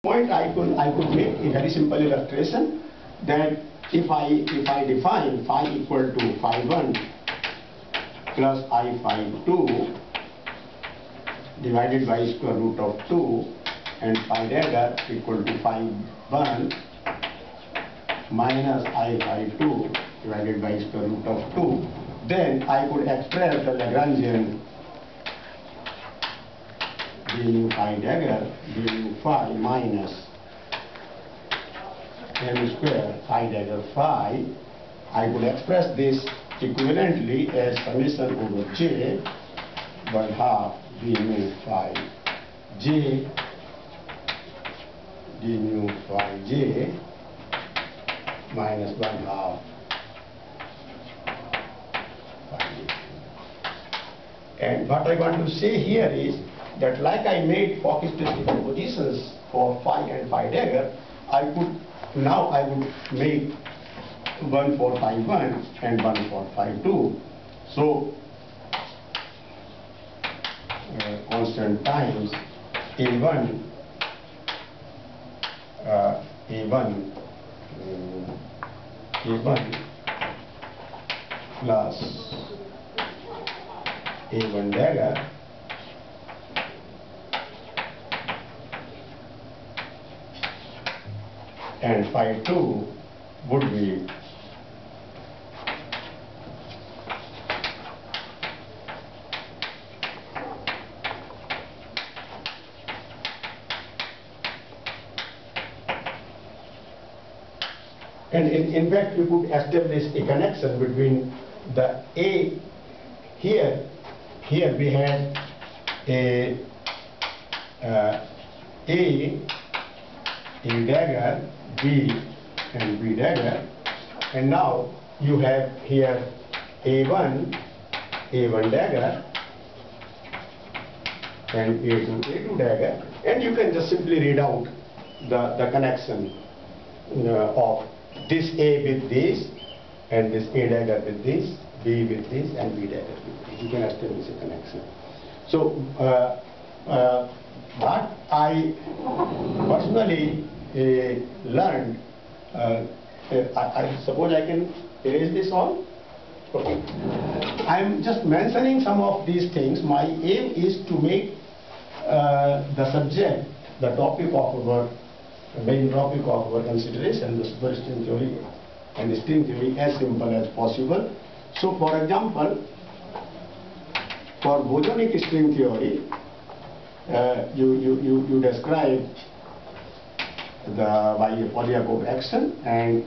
point I could make a very simple illustration that if I define phi equal to phi1 plus I phi2 divided by square root of 2 and phi dagger equal to phi1 minus I phi2 divided by square root of 2, then I could express the Lagrangian du phi dagger du phi minus m square phi dagger phi. I could express this equivalently as summation over j 1/2 d mu phi j d mu phi j minus 1/2 phi j. And what I want to say here is that like I made Fock specific positions for phi and phi dagger, I would make one for phi1 and one for phi2. So constant times A1 plus A1 dagger and phi2 would be and in fact you could establish a connection between the A here we had a dagger, B and B dagger, and now you have here A1 dagger and A2 dagger, and you can just simply read out the connection of this A with this and this A dagger with this, B with this and B dagger with this. You can establish a connection. So what I personally learned, I suppose I can erase this all. Okay. I am just mentioning some of these things. My aim is to make the subject, the topic of our main topic of our consideration, the superstring theory and the string theory, as simple as possible. So, for example, for bosonic string theory, you describe by a Polyakov action, and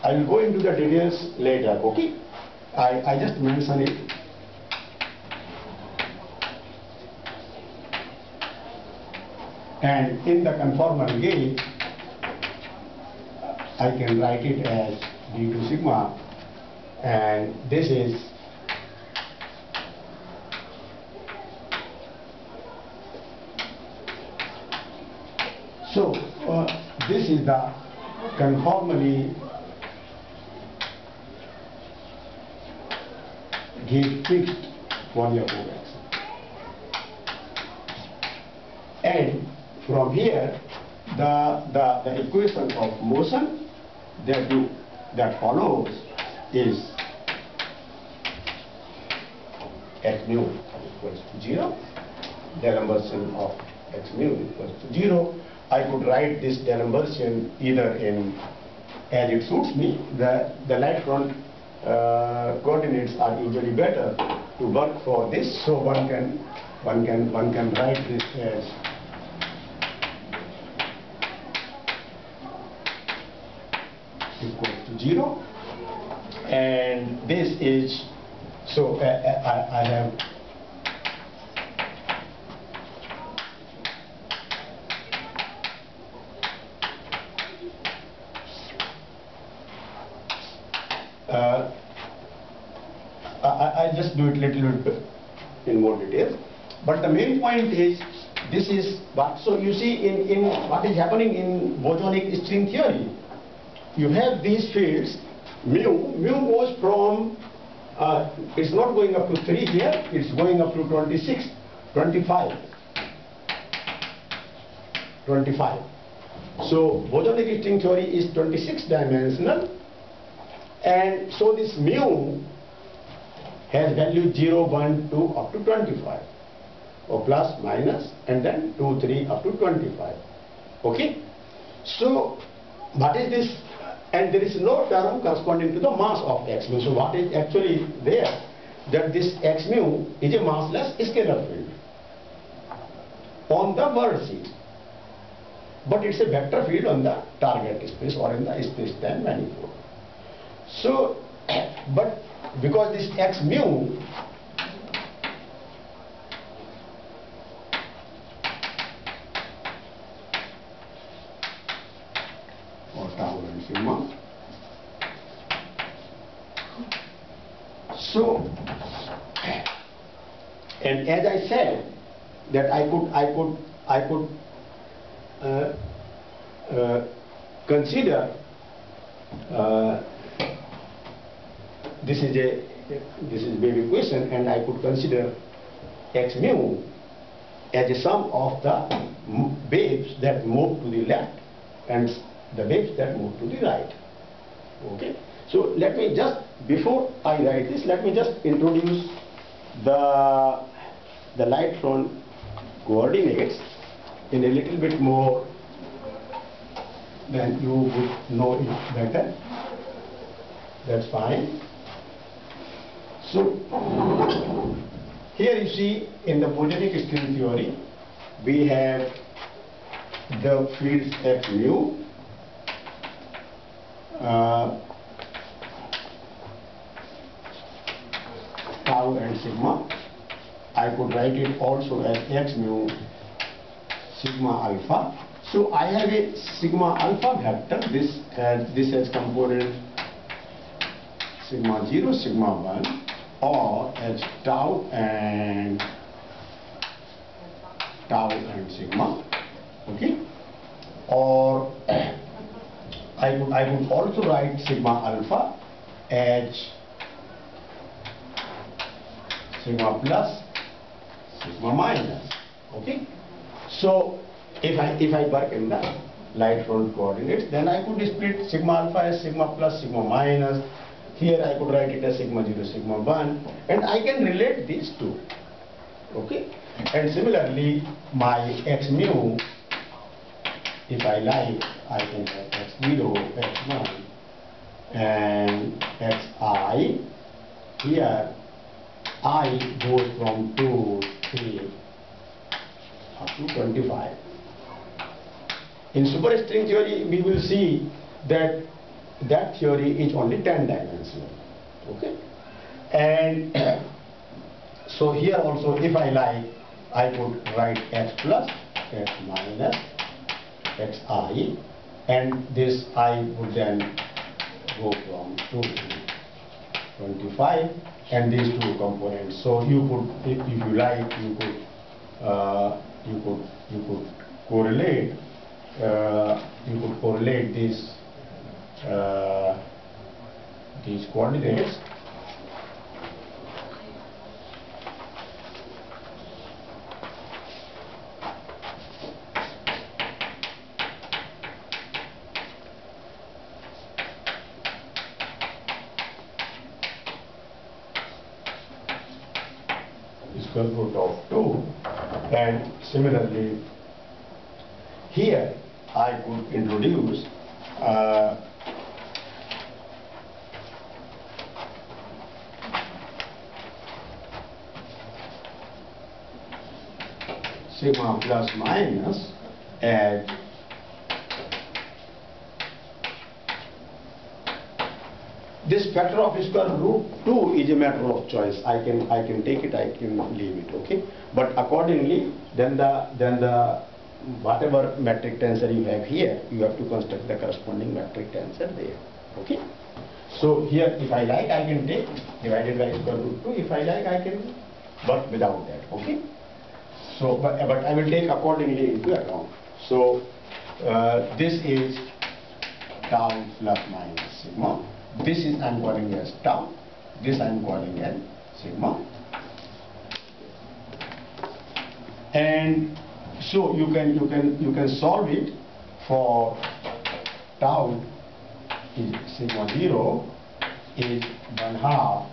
I will go into the details later. Okay, I just mention it. And in the conformal gauge, I can write it as d2 sigma, and this is so this is the conformally gauge fixed Polyakov action, and from here the equation of motion that follows is x mu equals to 0, D'Alembert of x mu equals to 0. I could write this D'Alembert either in as it suits me. The light front coordinates are usually better to work for this, so one can write this as equals to 0, and this is so I have I just do it little bit in more detail, but the main point is this is what. So you see in what is happening in bosonic string theory, you have these fields mu goes from it's not going up to 3 here, it's going up to 26, 25. 25. So bosonic string theory is 26 dimensional, and so this mu has value 0, 1, 2 up to 25, or plus, minus, and then 2, 3 up to 25. Okay? So what is this? And there is no term corresponding to the mass of x mu. So what is actually there? That this x mu is a massless scalar field on the world sheet, but it's a vector field on the target space or in the space-time manifold. So, but because this x mu or tau and sigma, so, and as I said that I could consider this is a wave equation, and I could consider x mu as a sum of the waves that move to the left and the waves that move to the right. Okay. So let me just, before I write this, let me just introduce the light front coordinates in a little bit more, then you would know it better. That's fine. So here you see in the bosonic string theory we have the fields x mu, tau and sigma. I could write it also as x mu sigma alpha. So I have a sigma alpha vector. This has component sigma 0, sigma 1, or as tau and sigma. Okay. Or I would also write sigma alpha as sigma plus, sigma minus. Okay. So if I work in the light front coordinates, then I could split sigma alpha as sigma plus, sigma minus. Here I could write it as sigma 0, sigma 1, and I can relate these two. Okay. And similarly, my x mu, if I like, I can have x0, x1, and xi. Here I goes from 2, 3 up to 25. In superstring theory, we will see that theory is only 10 dimensional. Okay. And so here also, if I like, I could write x plus, x minus, xi, and this I would then go from 2 to 25, and these two components. So you could, if you like, you could correlate. You could correlate these coordinates. Square root of 2, and similarly here I could introduce sigma plus minus as this factor of square root 2 is a matter of choice. I can take it, I can leave it. Okay, but accordingly, then the whatever metric tensor you have here, you have to construct the corresponding metric tensor there. Okay. So here, if I like, I can take divided by square root 2. If I like, I can work without that. Okay. So, but I will take accordingly into account. So this is tau plus minus sigma. This is, I am calling as tau, This I am calling as sigma. And so you can solve it for tau is sigma 0 is 1/2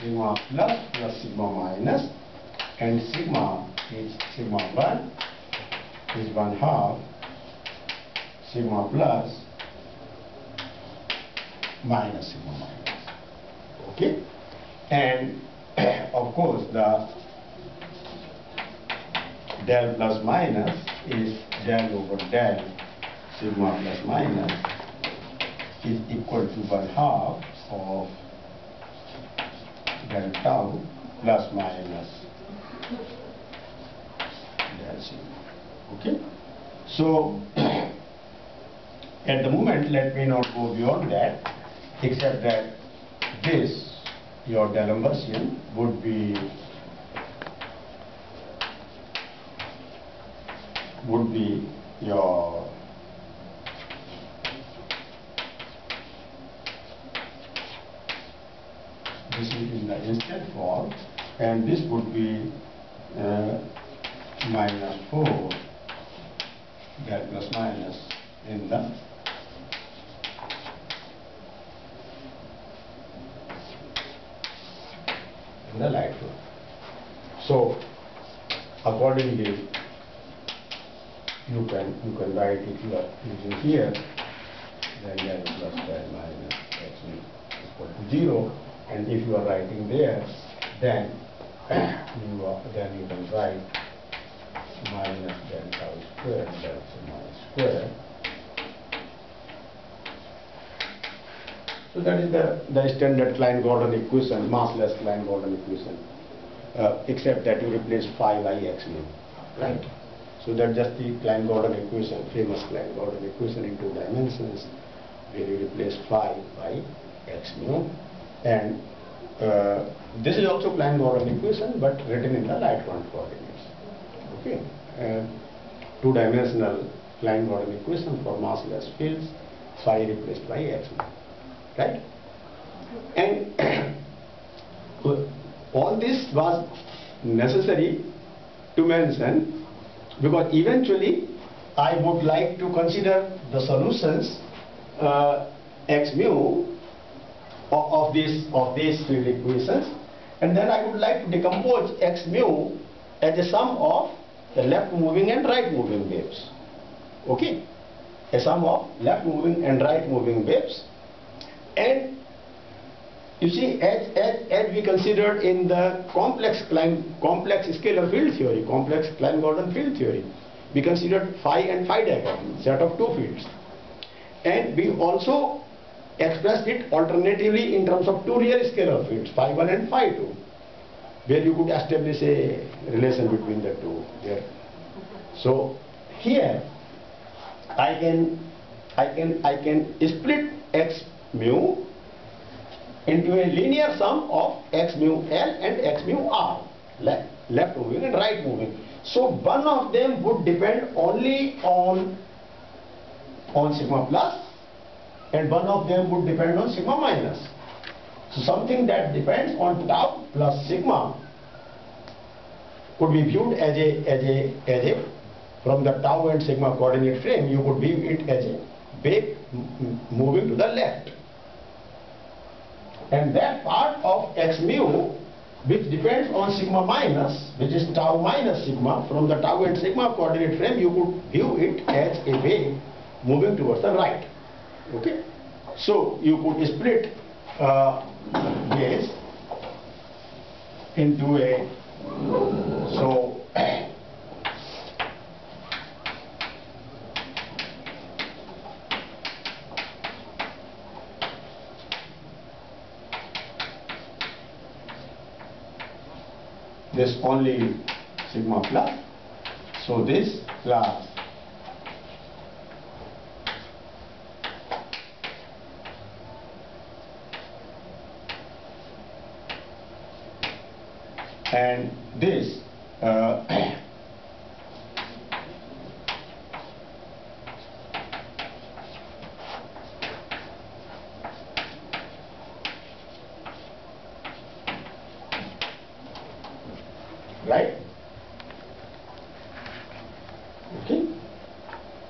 sigma plus sigma minus, and sigma is sigma 1 is 1/2 sigma plus minus sigma minus. Okay, and of course the del plus minus is del over del sigma plus minus is equal to 1/2 of del tau plus minus del sigma. Okay, so at the moment let me not go beyond that, except that this your D'Alembert would be your this is in the instant form, and this would be minus 4 del plus minus in the light flow. So accordingly you can write it using here, then del plus del minus x equal to 0, and if you are writing there, then you can write minus del tau square del sigma square. So that is the standard Klein-Gordon equation, massless Klein-Gordon equation, except that you replace phi by x mu, right? So that's just the Klein-Gordon equation, famous Klein-Gordon equation in 2 dimensions, where you replace phi by x mu, and this is also Klein-Gordon equation, but written in the light front coordinates. Okay, 2-dimensional Klein-Gordon equation for massless fields, phi replaced by x mu. Right? And all this was necessary to mention because eventually I would like to consider the solutions x mu of these field equations, and then I would like to decompose x mu as a sum of the left moving and right moving waves. Okay, a sum of left moving and right moving waves. And you see, as we considered in the complex scalar field theory, complex Klein-Gordon field theory, we considered phi and phi diagram, set of 2 fields, and we also expressed it alternatively in terms of 2 real scalar fields, phi 1 and phi 2, where you could establish a relation between the two there. So here I can split x mu into a linear sum of x mu L and x mu R, left moving and right moving. So one of them would depend only on sigma plus, and one of them would depend on sigma minus. So something that depends on tau plus sigma could be viewed as a from the tau and sigma coordinate frame, you could view it as a wave moving to the left. And that part of x mu which depends on sigma minus, which is tau minus sigma, from the tau and sigma coordinate frame, you could view it as a wave moving towards the right. Okay, so you could split this into a this only sigma plus, so this class and this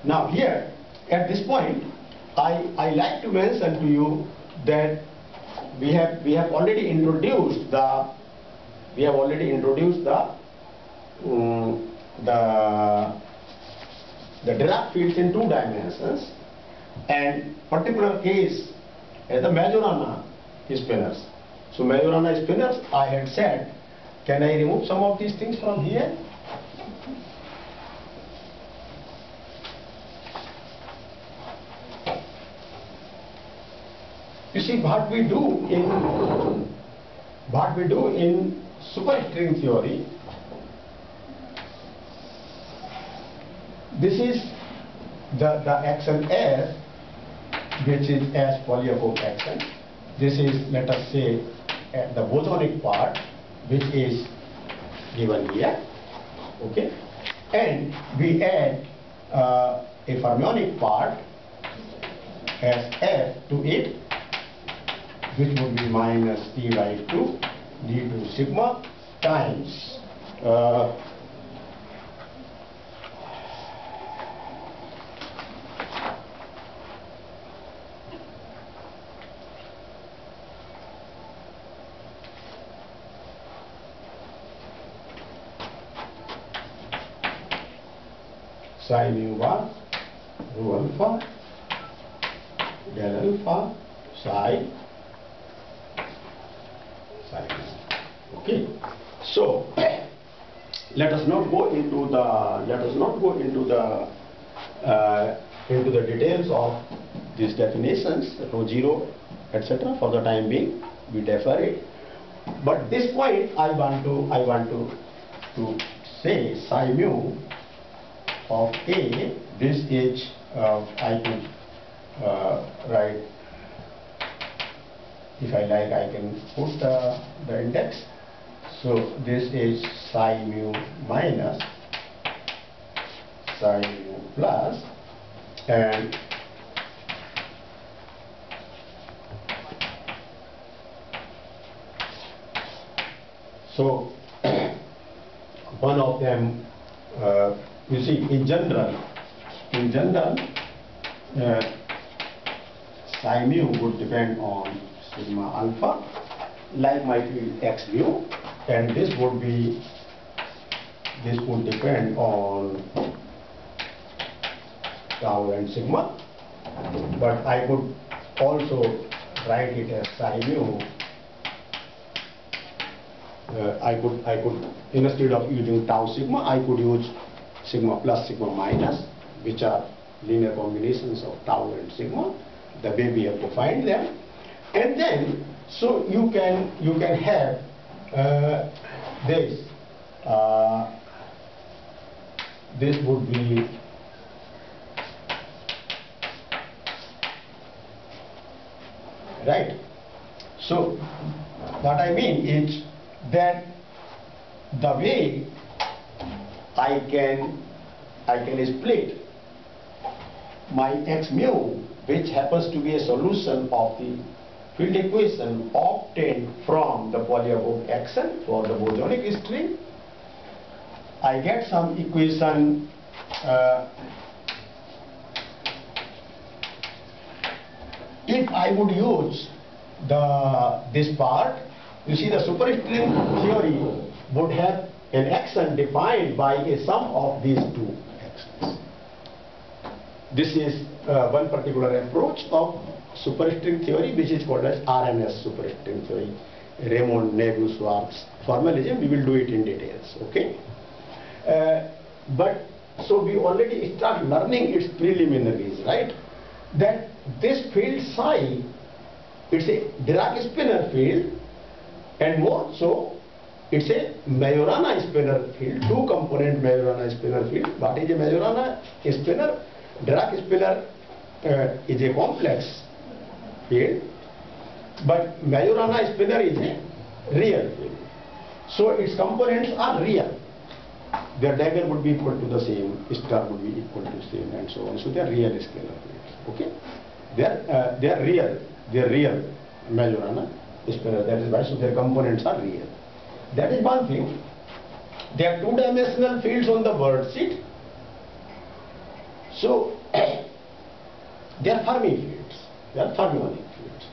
Now here, at this point, I like to mention to you that we have already introduced the Dirac fields in 2 dimensions, and particular case as the Majorana spinners. So Majorana spinners, I had said, can I remove some of these things from here? You see, what we do in superstring theory, this is the action S, which is S polyatope action. This is, let us say, the bosonic part, which is given here, okay, and we add a fermionic part as F to it, which would be minus T by 2 d2 sigma times psi mu bar rho alpha del alpha psi. Okay, so let us not go into the details of these definitions, rho zero, etc. For the time being, we defer it. But this point, I want to say psi mu of A. This is I could write. If I like, I can put the index. So this is psi mu minus psi mu plus, and so one of them, you see, in general, psi mu would depend on sigma alpha, like my field x mu, and this would depend on tau and sigma, but I could also write it as psi mu. I could instead of using tau sigma, I could use sigma plus sigma minus, which are linear combinations of tau and sigma, the way we have defined them. And then, so you can have this. This would be right. So what I mean is that the way I can split my x mu, which happens to be a solution of the field equation obtained from the polyatope action for the bosonic string. I get some equation if I would use this part. You see, the superstring theory would have an action defined by a sum of these two actions. This is one particular approach of superstring theory, which is called as RMS superstring theory, Raymond Neveu-Schwarz formalism. We will do it in details, okay? But so we already start learning its preliminaries, right? That this field psi, it's a Dirac spinner field, and more so, it's a Majorana spinner field, 2-component Majorana spinner field. What is a Majorana spinner? Dirac spinner is a complex field, but Majorana spinner is a real field. So its components are real. Their dagger would be equal to the same, star would be equal to the same, and so on. So they are real scalar fields. Okay, they are real Majorana spinner. That is why. So their components are real. That is one thing. There are 2-dimensional fields on the world sheet. So They are Fermi fields. They are fermionic fields.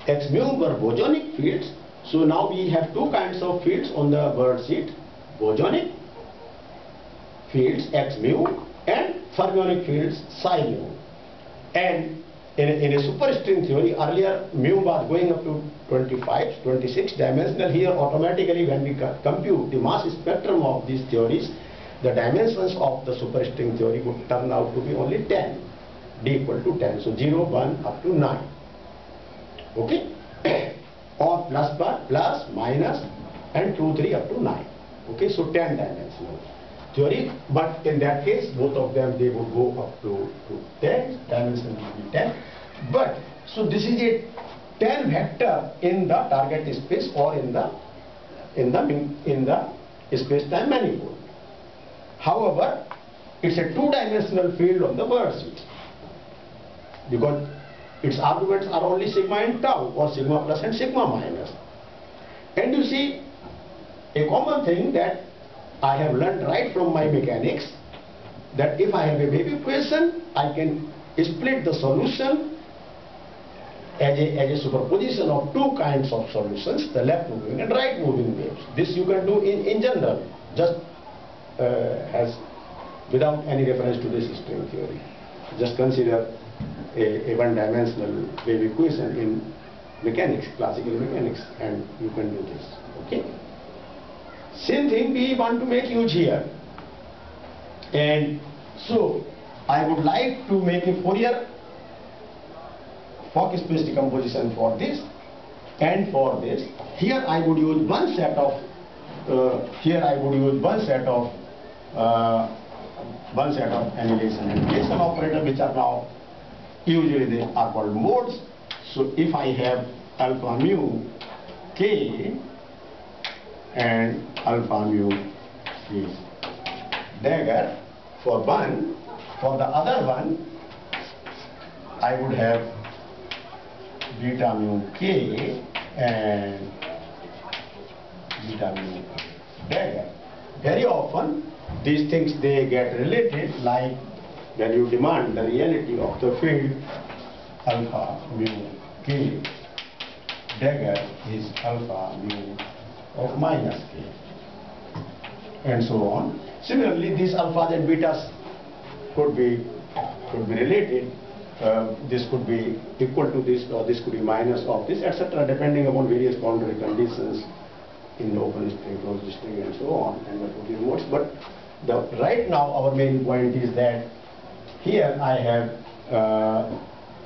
X mu were bosonic fields. So now we have two kinds of fields on the worksheet: bosonic fields X mu and fermionic fields psi mu. And in a superstring theory, earlier mu was going up to 25, 26 dimensional. Here automatically when we compute the mass spectrum of these theories, the dimensions of the superstring theory would turn out to be only 10, d equal to 10. So 0, 1 up to 9. Okay? Or plus, minus, and 2, 3 up to 9. Okay, so 10 dimensional theory. But in that case, both of them, they would go up to 10, dimension will be 10. But, so this is a 10 vector in the target space or in the space-time manifold. However, it's a two-dimensional field on the worksheet because its arguments are only sigma and tau, or sigma plus and sigma minus. And you see, a common thing that I have learned right from my mechanics, that if I have a wave equation, I can split the solution as a superposition of two kinds of solutions, the left moving and right moving waves. This you can do in general, just as without any reference to this string theory. Just consider a one-dimensional wave equation in mechanics, classical mechanics, and you can do this. Okay. Same thing we want to make use here. And so I would like to make a Fourier Fock space decomposition for this and for this. Here I would use one set of annihilation and relation operator, which are now usually they are called modes. So if I have alpha mu k and alpha mu is dagger for one, for the other one I would have beta mu k and beta mu dagger. Very often these things they get related, like when you demand the reality of the field alpha mu k dagger is alpha mu of minus k, and so on. Similarly, these alphas and betas could be related. This could be equal to this, or this could be minus of this, etc., depending upon various boundary conditions in the open string, closed string, and so on, and what would be modes. But right now our main point is that here I have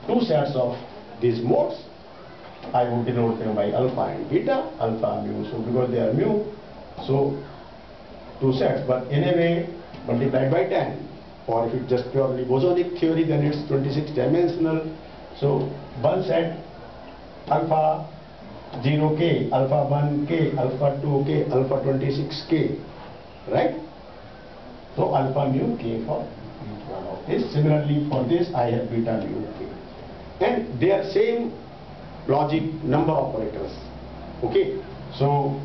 two sets of these modes. I would denote them by alpha and beta, alpha mu. So because they are mu, so two sets, but in a way multiplied by 10. Or if it's just purely bosonic theory, then it's 26 dimensional. So one set alpha 0k, alpha 1k, alpha 2k, alpha 26k, right? So alpha mu k for each one of this. Similarly for this I have beta mu k. And they are same logic number operators. Okay, so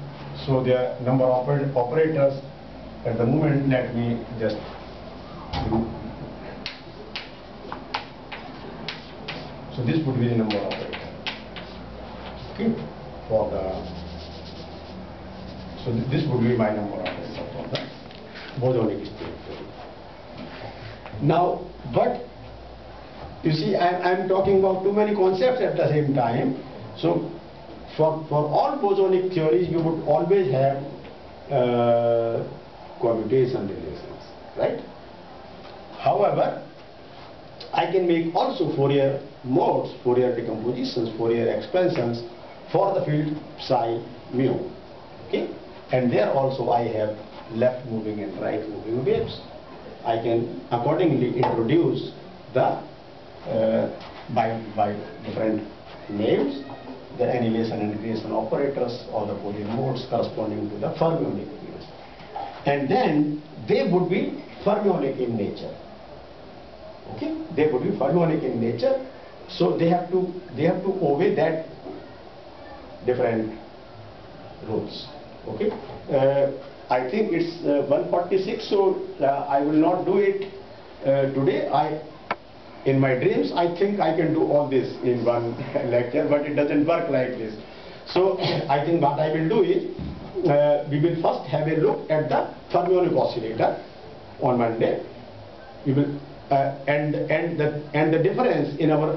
their number operators at the moment, let me just do. So this would be the number operator. Okay, for the, so this would be my number operator for the bosonic string theory. Now, but you see, I'm talking about too many concepts at the same time. So for all bosonic theories, you would always have commutation relations, right? However, I can make also Fourier modes, Fourier decompositions, Fourier expansions for the field psi mu. Okay, and there also I have left moving and right moving waves. I can accordingly introduce the by different names, the annihilation and negation operators or the Fourier modes corresponding to the fermionic fields, and then they would be fermionic in nature. Okay, they would be fermionic in nature, so they have to obey that different rules. Okay, I think it's 1:46, so I will not do it today. In my dreams, I think I can do all this in one lecture, but it doesn't work like this. So I think what I will do is, we will first have a look at the fermionic oscillator on Monday. We will and the difference in our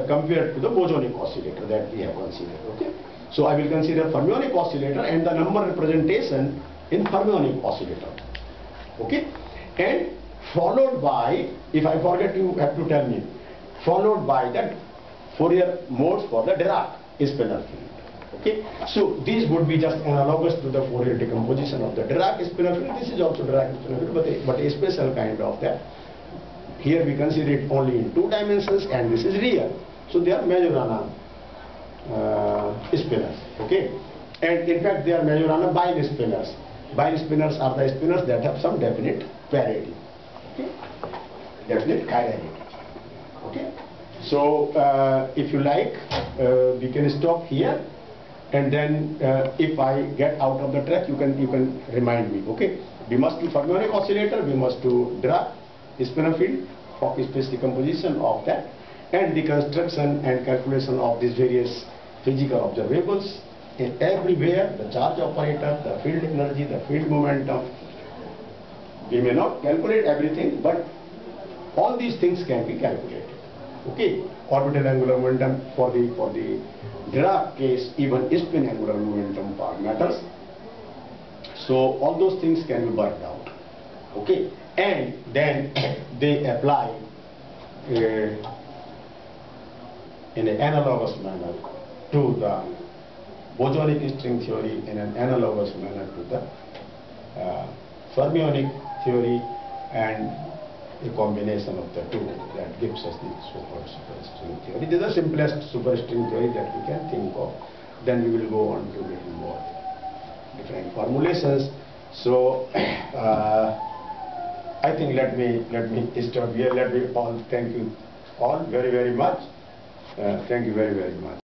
compared to the bosonic oscillator that we have considered. Okay. So I will consider fermionic oscillator and the number representation in fermionic oscillator. Okay. And followed by, if I forget, you have to tell me, followed by that Fourier modes for the Dirac-Spinner field. Okay, so these would be just analogous to the Fourier decomposition of the Dirac-Spinner field. This is also Dirac-Spinner field, but a special kind of that. Here we consider it only in 2 dimensions, and this is real. So they are Majorana spinners. Okay, and in fact they are Majorana Bine spinners. Bine spinners are the spinners that have some definite parity. Okay, definite chirality. Okay, so if you like, we can stop here, and then if I get out of the track, you can remind me. Okay, we must do fermionic oscillator, we must do Dirac-Spinner field, Fock space decomposition of that, and the construction and calculation of these various physical observables. In everywhere, the charge operator, the field energy, the field momentum. We may not calculate everything, but all these things can be calculated. Okay, orbital angular momentum for the Dirac case, even spin angular momentum part matters. So all those things can be worked out. Okay, and then they apply in an analogous manner to the bosonic string theory, in an analogous manner to the fermionic theory, and a combination of the two that gives us the superstring theory. This is the simplest superstring theory that we can think of. Then we will go on to little more different formulations. So I think let me stop here. Let me all thank you all very much. Thank you very much.